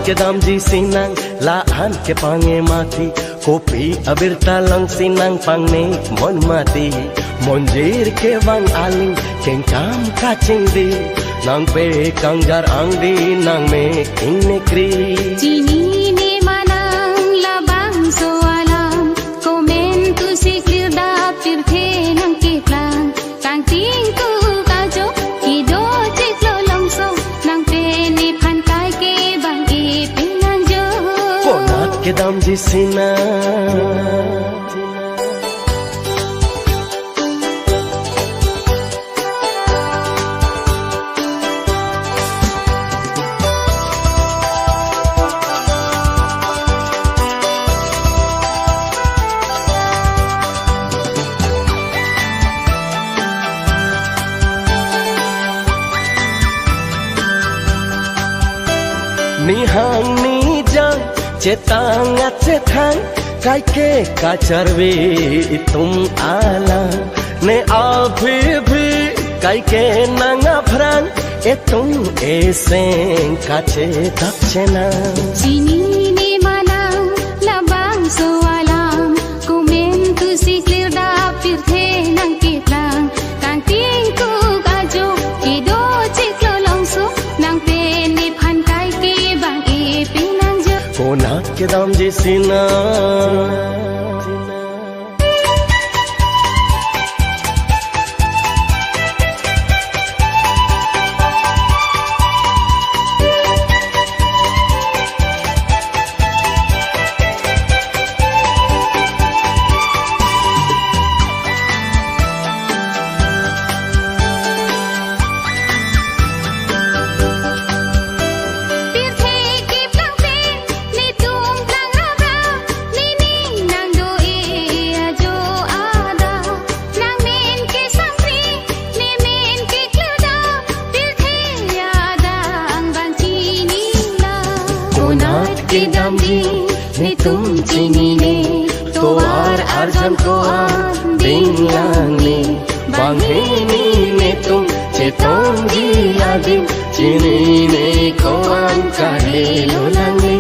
ke damji sinang laan ke pange mati kopi abir talang sinang pangne mon mati monjir ke wang aling kengkam kacing di nang pe kanggar angdi nang me king nekri Cini ne manang labang so alam komen tu si clear da pirthe nang ke plan kang ting tu ka jo hido chiklo long so nang pe ni phan kai ke bang e pinang jo konat ke damji sinang ni hang ni jang cetang cetang kai ke kacarwe tum ala ne abhi bhi kai ke nang phran e tum eseng kache dakchena Cini ne manang labang so alam komen tu si clear da pirthe nang ke plan kang ting tu ka jo hido chiklo long so nang pe ni phan kai ke bang e pinang jo konat ke damji sinang के damji ne tum chini ne toar arjam ko ding lang ne bangini ne tum chetong ji adim chini ne ko an ka he lo lang ne